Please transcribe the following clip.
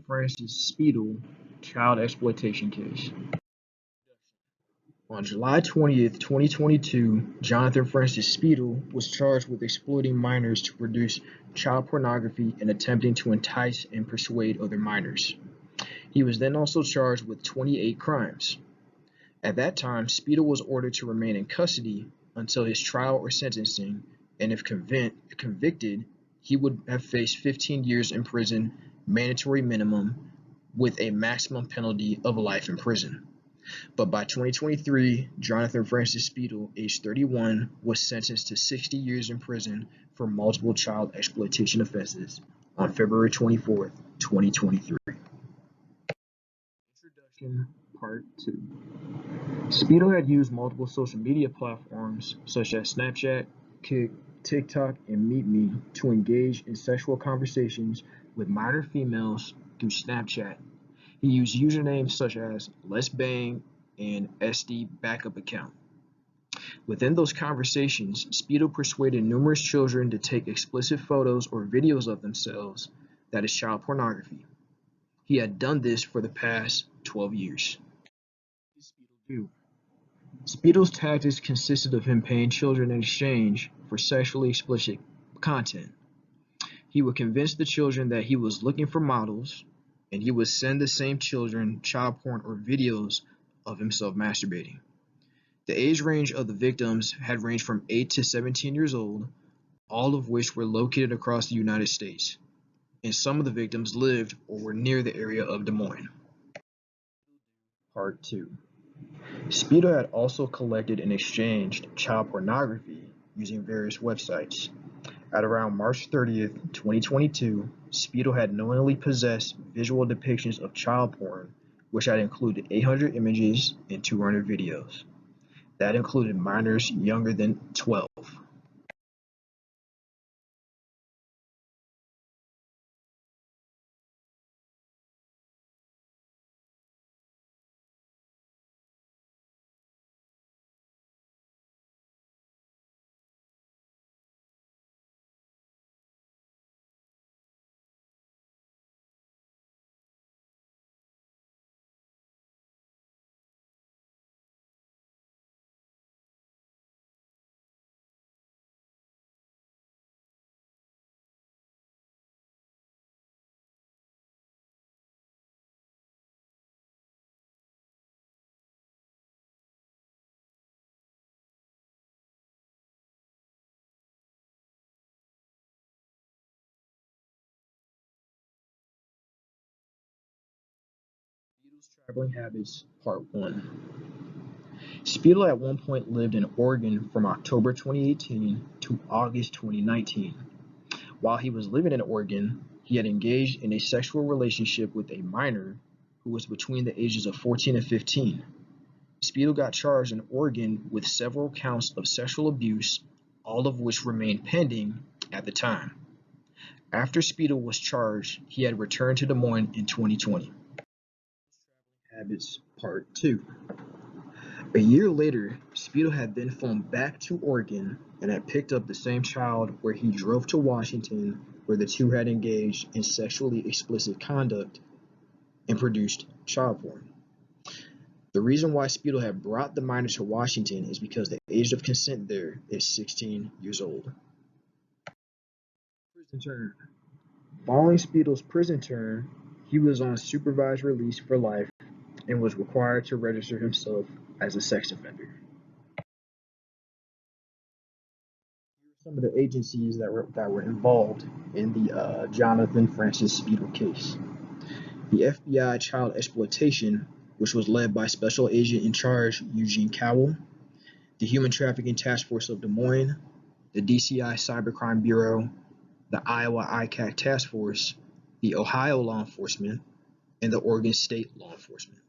Francis Speidel child exploitation case. On July 20th, 2022, Jonathan Francis Speidel was charged with exploiting minors to produce child pornography and attempting to entice and persuade other minors. He was then also charged with 28 crimes. At that time, Speidel was ordered to remain in custody until his trial or sentencing, and if convicted, he would have faced 15 years in prison, mandatory minimum, with a maximum penalty of life in prison. But by 2023, Jonathan Francis Speidel, age 31, was sentenced to 60 years in prison for multiple child exploitation offenses on February 24th, 2023. Introduction Part 2. Speidel had used multiple social media platforms such as Snapchat, Kik, TikTok, and MeetMe to engage in sexual conversations with minor females through Snapchat. He used usernames such as Let's Bang and SD Backup Account. Within those conversations, Speidel persuaded numerous children to take explicit photos or videos of themselves, that is child pornography. He had done this for the past 12 years. What did Speidel do? Spiedel's tactics consisted of him paying children in exchange for sexually explicit content. He would convince the children that he was looking for models, and he would send the same children child porn or videos of himself masturbating. The age range of the victims had ranged from 8 to 17 years old, all of which were located across the United States, and some of the victims lived or were near the area of Des Moines. Part 2. Speidel had also collected and exchanged child pornography using various websites. At around March 30th, 2022, Speidel had knowingly possessed visual depictions of child porn, which had included 800 images and 200 videos. That included minors younger than 12. Speedel's traveling habits, Part 1. Speidel at one point lived in Oregon from October 2018 to August 2019. While he was living in Oregon, he had engaged in a sexual relationship with a minor who was between the ages of 14 and 15. Speidel got charged in Oregon with several counts of sexual abuse, all of which remained pending at the time. After Speidel was charged, he had returned to Des Moines in 2020. Habits Part 2. A year later, Speidel had then flown back to Oregon and had picked up the same child where he drove to Washington, where the two had engaged in sexually explicit conduct and produced child porn. The reason why Speidel had brought the minor to Washington is because the age of consent there is 16 years old. Prison term. Following Spiedel's prison term, he was on supervised release for life and was required to register himself as a sex offender. Some of the agencies that were involved in the Jonathan Francis Speidel case. The FBI Child Exploitation, which was led by Special Agent in Charge Eugene Cowell, the Human Trafficking Task Force of Des Moines, the DCI Cybercrime Bureau, the Iowa ICAC Task Force, the Ohio Law Enforcement, and the Oregon State Law Enforcement.